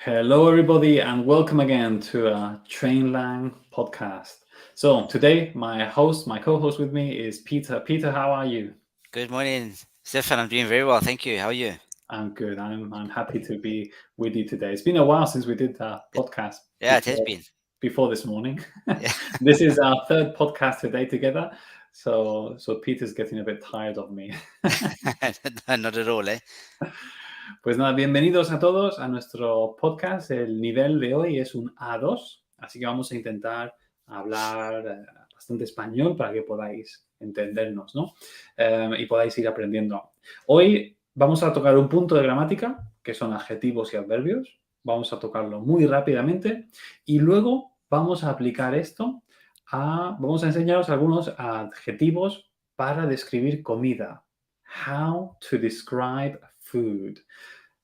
Hello, everybody, and welcome again to a Trainlang podcast. So today, my co-host with me is Peter. Peter, how are you? Good morning, Stefan. I'm doing very well, thank you. How are you? I'm good. I'm happy to be with you today. It's been a while since we did a Y- podcast Yeah, it has before been. before this morning. Yeah, This is our third podcast today together. So Peter's getting a bit tired of me. No, not at all, eh? Pues nada, bienvenidos a todos a nuestro podcast. El nivel de hoy es un A2, así que vamos a intentar hablar bastante español para que podáis entendernos, ¿no? Y podáis ir aprendiendo. Hoy vamos a tocar un punto de gramática, que son adjetivos y adverbios. Vamos a tocarlo muy rápidamente y luego vamos a aplicar esto vamos a enseñaros algunos adjetivos para describir comida. How to describe food.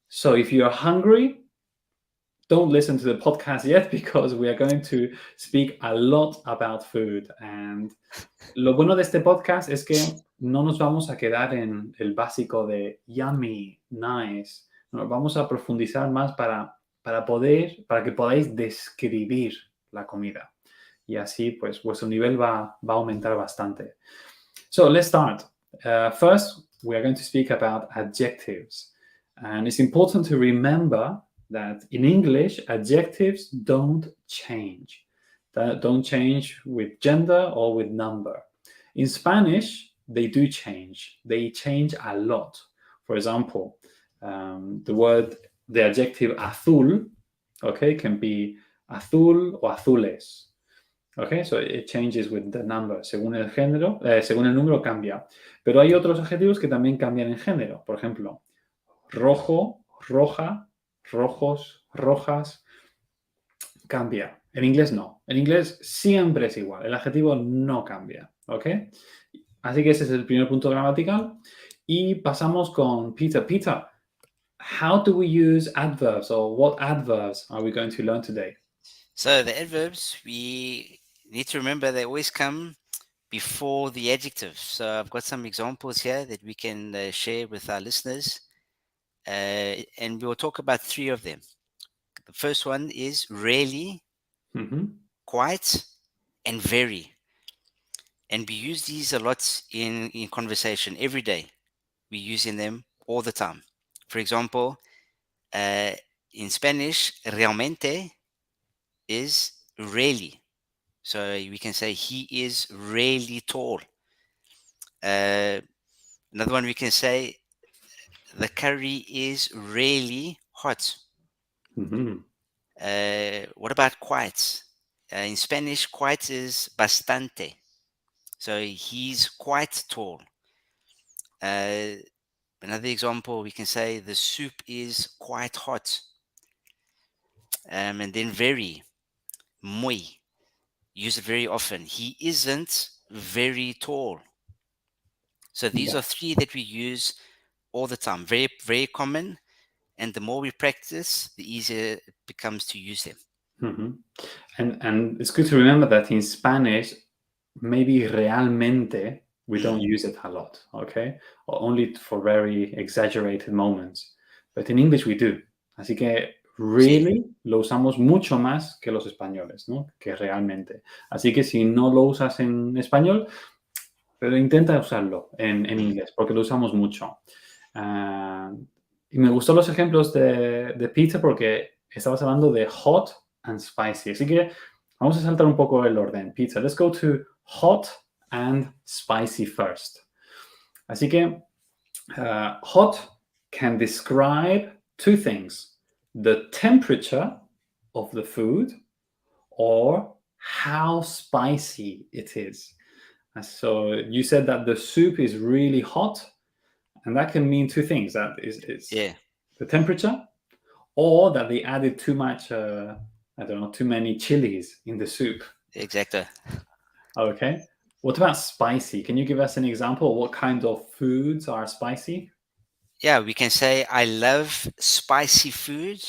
So if you're hungry, don't listen to the podcast yet because we are going to speak a lot about food. And lo bueno de este podcast es que no nos vamos a quedar en el básico de yummy, nice. Nos vamos a profundizar más para que podáis describir la comida. Y así, pues, vuestro nivel va a aumentar bastante. So let's start. First, we are going to speak about adjectives. And it's important to remember that in English, adjectives don't change. That don't change with gender or with number. In Spanish, they do change. They change a lot. For example, the adjective azul, okay, can be azul or azules. Okay, so it changes with the number. Según el género, según el número cambia. Pero hay otros adjetivos que también cambian en género. Por ejemplo, rojo, roja, rojos, rojas, cambia. En inglés no. En inglés siempre es igual. El adjetivo no cambia. ¿Ok? Así que ese es el primer punto gramatical. Y pasamos con Peter. Peter, how do we use adverbs, or what adverbs are we going to learn today? So the adverbs, we need to remember they always come before the adjectives. So I've got some examples here that we can share with our listeners. And we will talk about three of them. The first one is really, quite, and very. And we use these a lot in conversation every day. We're using them all the time. For example, in Spanish, realmente is really. So we can say he is really tall. Another one we can say the curry is really hot. Mm-hmm. What about quite? In Spanish, quite is bastante. So he's quite tall. Another example, we can say the soup is quite hot. And then very, muy, use it very often. He isn't very tall. So these Yeah. are three that we use all the time. Very, very common. And the more we practice, the easier it becomes to use them. Mm-hmm. And it's good to remember that in Spanish, maybe realmente we don't use it a lot, okay? Or only for very exaggerated moments. But in English we do. Así que Sí. really lo usamos mucho más que los españoles, ¿no? Que realmente. Así que si no lo usas en español, pero intenta usarlo en inglés, porque lo usamos mucho. Y me gustó los ejemplos de Peter porque estabas hablando de hot and spicy. Así que vamos a saltar un poco el orden. Peter, let's go to hot and spicy first. Así que hot can describe two things: the temperature of the food or how spicy it is. So you said that the soup is really hot, and that can mean two things. That is Yeah, the temperature, or that they added too much, I don't know, too many chilies in the soup. exactly. Okay. What about spicy? Can you give us an example of what kind of foods are spicy? Yeah, we can say, I love spicy food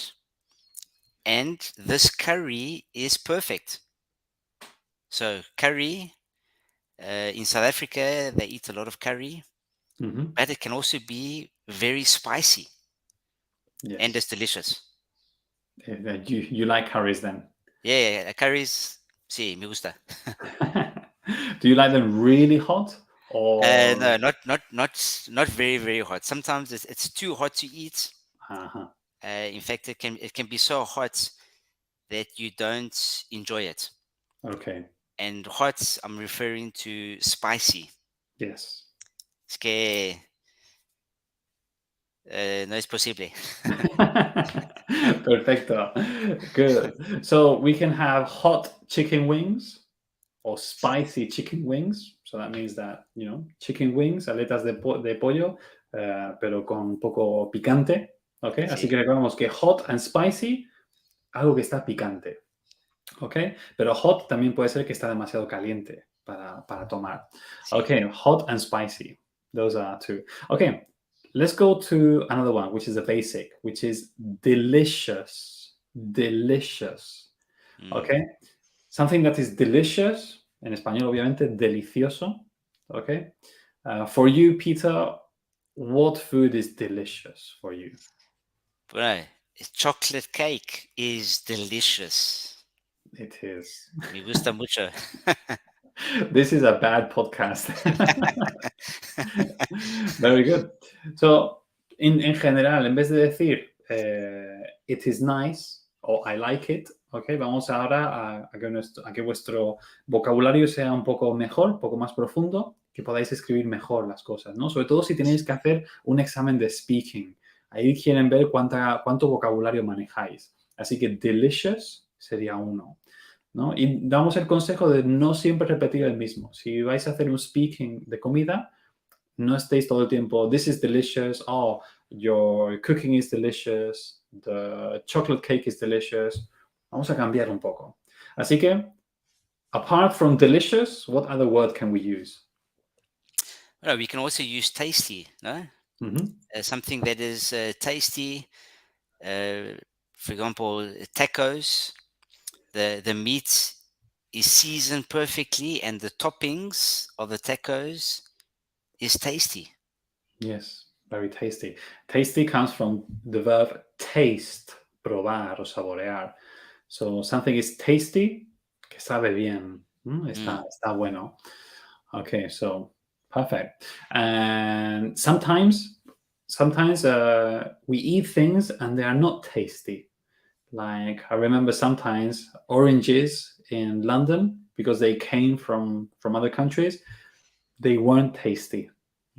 and this curry is perfect. So, curry, in South Africa, they eat a lot of curry, Mm-hmm. but it can also be very spicy and Yes. it's delicious. You like curries then? Yeah, curries, sí, me gusta. Do you like them really hot or? No, not very, very hot. Sometimes it's too hot to eat. Uh-huh. In fact, it can be so hot that you don't enjoy it. Okay. And hot, I'm referring to spicy. Yes. Es que no es posible. Perfecto. Good. So we can have hot chicken wings or spicy chicken wings. So that means that, chicken wings, aletas de pollo, pero con un poco picante. ¿Ok? Así Sí, que recordamos que hot and spicy, algo que está picante. ¿Ok? Pero hot también puede ser que está demasiado caliente para tomar. sí. Okay, hot and spicy. Those are two. Okay, let's go to another one, which is a basic, which is delicious. Delicious. Mm. Okay, something that is delicious, en español obviamente, delicioso. Okay, for you, Peter, what food is delicious for you? Bueno, chocolate cake is delicious. It is. Me gusta mucho. This is a bad podcast. Very good. So, en general, en vez de decir it is nice o I like it, okay, vamos ahora a que vuestro vocabulario sea un poco mejor, un poco más profundo, que podáis escribir mejor las cosas, ¿no? Sobre todo si tenéis que hacer un examen de speaking. Ahí quieren ver cuánto vocabulario manejáis. Así que delicious sería uno. ¿No? Y damos el consejo de no siempre repetir el mismo. Si vais a hacer un speaking de comida, no estéis todo el tiempo, this is delicious, oh, your cooking is delicious, the chocolate cake is delicious. Vamos a cambiar un poco. Así que, apart from delicious, what other word can we use? Well, we can also use tasty, no? Something that is tasty. For example, tacos. The meat is seasoned perfectly, and the toppings of the tacos is tasty. Yes, very tasty. Tasty comes from the verb taste, probar o saborear. So something is tasty, que sabe bien. Está bueno. Okay, so perfect. And sometimes we eat things and they are not tasty. Like I remember sometimes oranges in London, because they came from other countries, they weren't tasty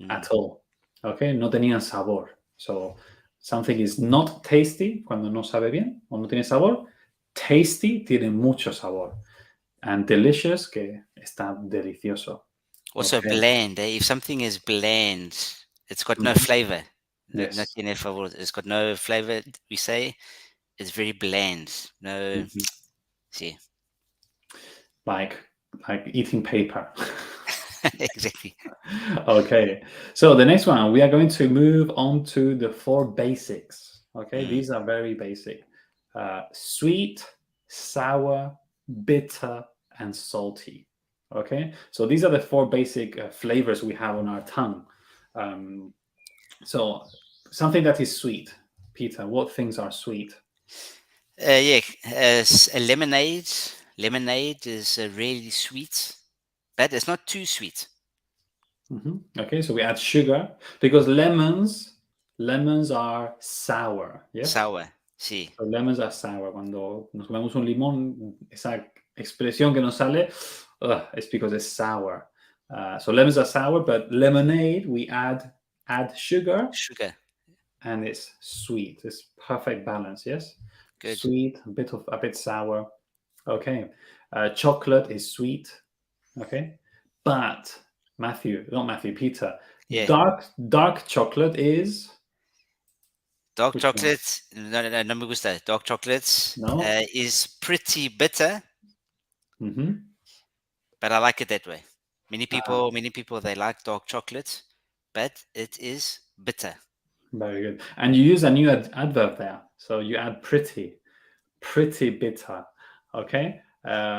at all. Okay, no tenían sabor. So something is not tasty cuando no sabe bien o no tiene sabor. Tasty tiene mucho sabor. And delicious, que está delicioso. Also Okay. bland. If something is bland, it's got no Mhm. flavor. No, Yes. no tiene favor. It's got no flavor. We say it's very bland. No, Mhm. see, Like eating paper. exactly. Okay, so the next one, we are going to move on to the 4 basics. Okay, these are very basic. Sweet, sour, bitter, and salty. Okay, so these are the 4 basic flavors we have on our tongue. So something that is sweet. Peter, what things are sweet? Yeah, as a lemonade. Lemonade is really sweet, but it's not too sweet. Okay, so we add sugar because lemons are sour. Yes. Sour, sí. Los lemons are sour. Cuando nos comemos un limón, esa expresión que nos sale es because it's sour. So lemons are sour, but lemonade, we add sugar Sugar, and it's sweet. It's perfect balance, yes? good. Sweet, a bit sour. Okay. Chocolate is sweet. Okay. But Peter. Yeah. Dark chocolate is Dark which one? chocolate, no me gusta. Dark chocolate No? is pretty bitter, Mm-hmm. but I like it that way. Many people, they like dark chocolate, but it is bitter. Very good. And you use a new adverb there. So you add pretty bitter. Okay.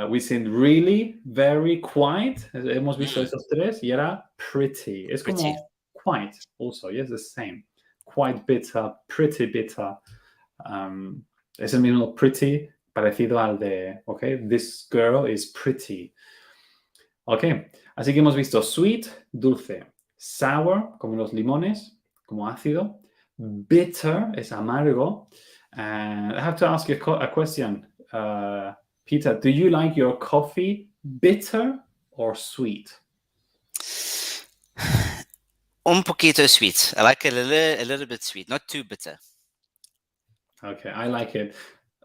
We said really, very, quite. Hemos visto esos tres y era pretty. Es Pretty. como quite also. Yes, the same. Quite bitter, pretty bitter. Es el mismo pretty, parecido al de, okay, this girl is pretty. Ok, así que hemos visto sweet, dulce, sour, como los limones, como ácido, bitter es amargo. And I have to ask you a question, Peter. Do you like your coffee bitter or sweet? Un poquito sweet. I like it a little bit sweet, not too bitter. Okay, I like it.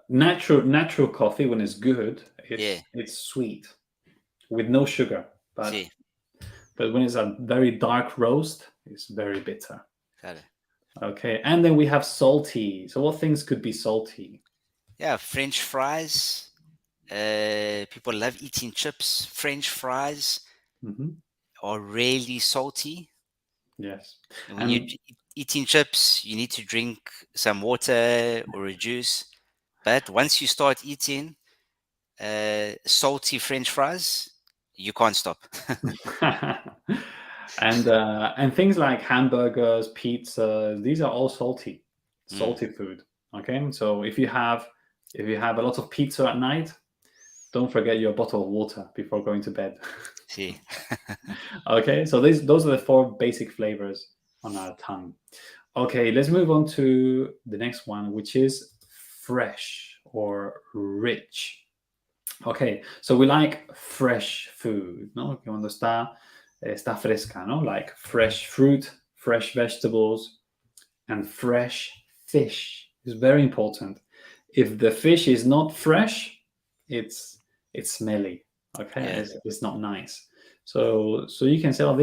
Natural coffee, when it's good, it's sweet with no sugar. Sí, But when it's a very dark roast, it's very bitter. claro. Okay, and then we have salty. So what things could be salty? Yeah, French fries. People love eating chips. French fries Mhm. are really salty. Yes. And when you're eating chips, you need to drink some water or a juice. But once you start eating salty French fries, you can't stop. and things like hamburgers, pizza, these are all salty food. Okay, so if you have a lot of pizza at night, don't forget your bottle of water before going to bed. Sí. Okay, so those are the 4 basic flavors on our tongue. Okay, let's move on to the next one, which is fresh or rich. Okay, so we like fresh food, ¿no? Que cuando está fresca, ¿no? Like fresh fruit, fresh vegetables, and fresh fish is very important. If the fish is not fresh, it's smelly. Okay, Yeah. it's not nice. So you can say, oh,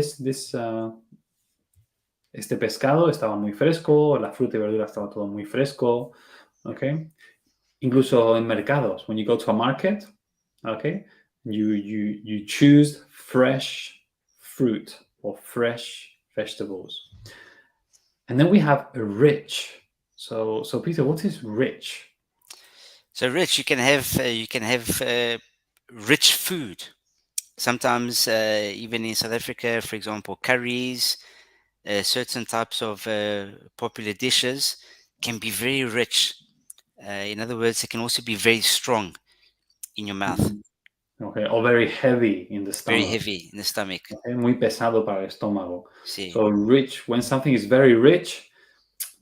este pescado estaba muy fresco, la fruta y verdura estaba todo muy fresco. Okay, incluso en mercados, when you go to a market, okay, you choose fresh fruit or fresh vegetables. And then we have rich. So Peter, what is rich? So rich, you can have rich food. Sometimes, even in South Africa, for example, curries, certain types of popular dishes can be very rich. In other words, it can also be very strong in your mouth, Okay, or very heavy in the stomach. very heavy in the stomach. Okay, muy pesado para el estómago. Sí, So rich, when something is very rich,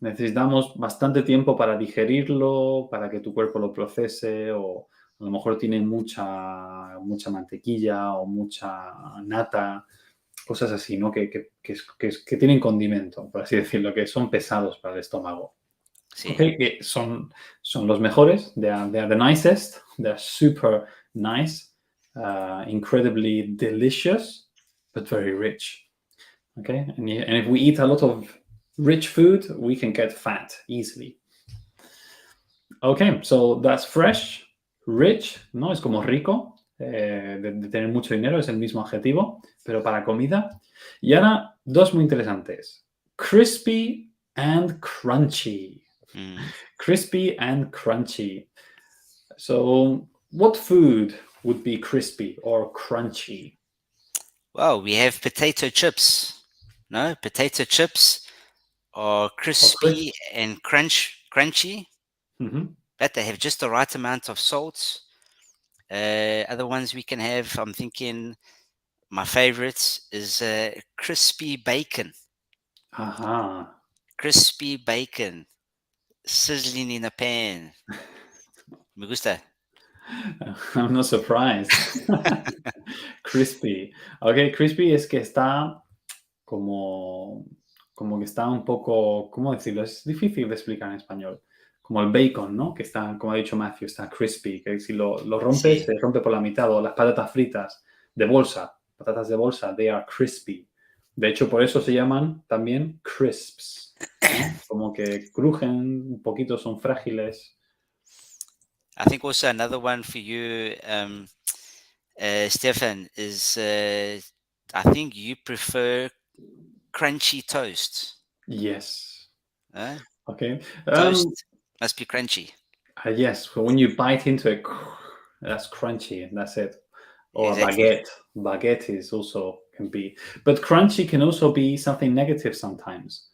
necesitamos bastante tiempo para digerirlo, para que tu cuerpo lo procese, o a lo mejor tiene mucha mantequilla o mucha nata, cosas así, ¿no? Que tienen condimento, por así decirlo, que son pesados para el estómago. sí. Okay, que son los mejores. They are the nicest. They are super nice, incredibly delicious, but very rich. Okay, and if we eat a lot of rich food, we can get fat easily. Okay, so that's fresh, rich, ¿no? Es como rico, de tener mucho dinero, es el mismo adjetivo, pero para comida. Y ahora, 2 muy interesantes. Crispy and crunchy. Crispy and crunchy. So, what food would be crispy or crunchy? Well, we have potato chips. No, potato chips are crispy and crunchy, but they have just the right amount of salt. Other ones we can have, I'm thinking my favorite is crispy bacon. Aha. Crispy bacon sizzling in a pan. Me gusta. I'm not surprised. Crispy. Ok, crispy es que está como que está un poco, ¿cómo decirlo? Es difícil de explicar en español. Como el bacon, ¿no? Que está, como ha dicho Matthew, está crispy, que si lo rompes, Sí. se rompe por la mitad. O las patatas fritas de bolsa, they are crispy. De hecho, por eso se llaman también crisps, ¿no? Como que crujen un poquito, son frágiles. I think also another one for you, Stefan, is I think you prefer crunchy toast. Yes. Huh? Okay. Toast must be crunchy. Yes. So when you bite into it, that's crunchy. That's it. Or Exactly. Baguette is also can be. But crunchy can also be something negative sometimes.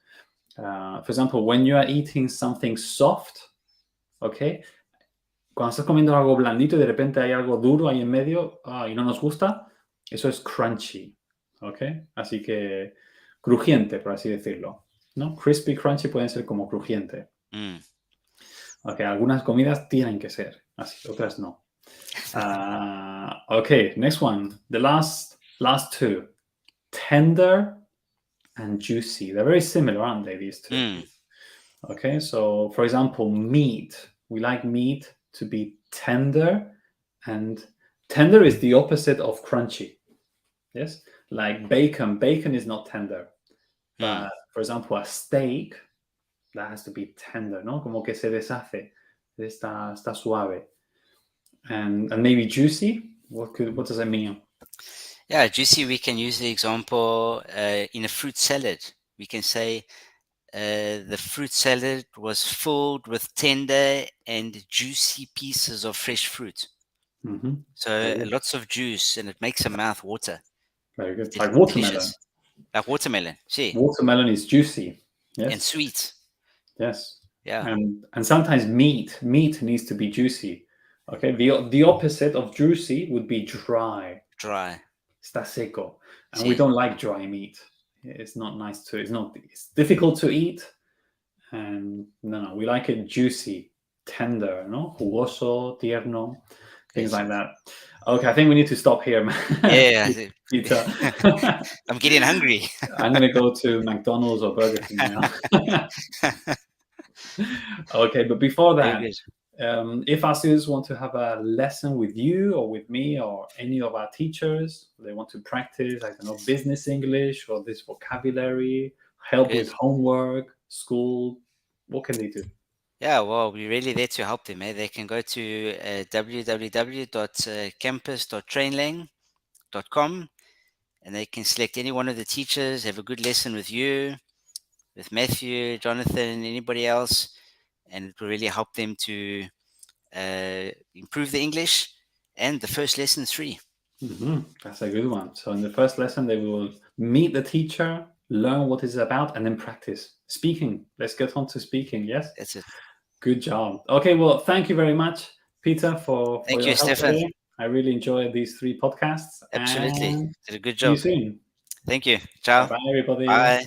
For example, when you are eating something soft, okay, Cuando estás comiendo algo blandito y de repente hay algo duro ahí en medio y no nos gusta, eso es crunchy, ¿ok? Así que crujiente, por así decirlo, ¿no? Crispy, crunchy pueden ser como crujiente. Mm. Ok, algunas comidas tienen que ser así, otras no. Okay, next one. The last two. Tender and juicy. They're very similar, aren't they, these two? Mm. Okay, so for example, meat. We like meat to be tender, and tender is the opposite of crunchy. Yes, like bacon. Bacon is not tender, but for example, a steak that has to be tender, ¿no? Como que se deshace, está suave, and maybe juicy. What does that mean? Yeah, juicy. We can use the example in a fruit salad. We can say the fruit salad was filled with tender and juicy pieces of fresh fruit. Mm-hmm. So lots of juice, and it makes the mouth water. Very good. Like watermelon. Delicious. Like watermelon. See. Watermelon is juicy. Yes. And sweet. Yes. Yeah. And sometimes meat needs to be juicy. Okay. The opposite of juicy would be dry. Dry. Está seco. And we don't like dry meat. It's not nice to. It's difficult to eat. And no, we like it juicy, tender, no? Jugoso, tierno, things like that. Okay, I think we need to stop here, man. Yeah. Peter. I'm getting hungry. I'm going to go to McDonald's or Burger King now. Okay, but before that, if our students want to have a lesson with you or with me or any of our teachers, they want to practice, I don't know, business English or this vocabulary, help with homework, school, what can they do? Yeah, well, we're really there to help them. They can go to www.campus.trainlang.com and they can select any one of the teachers, have a good lesson with you, with Matthew, Jonathan, anybody else, and it will really help them to improve the English, and the first lesson is free. Mm-hmm. That's a good one. So in the first lesson, they will meet the teacher, learn what it's about, and then practice speaking. Let's get on to speaking, yes? That's it. Good job. Okay, well, thank you very much, Peter, for Thank your you, help Stefan. today. I really enjoyed these 3 podcasts. Absolutely. And did a good see you job. soon. Thank you. Ciao. Bye, everybody. Bye.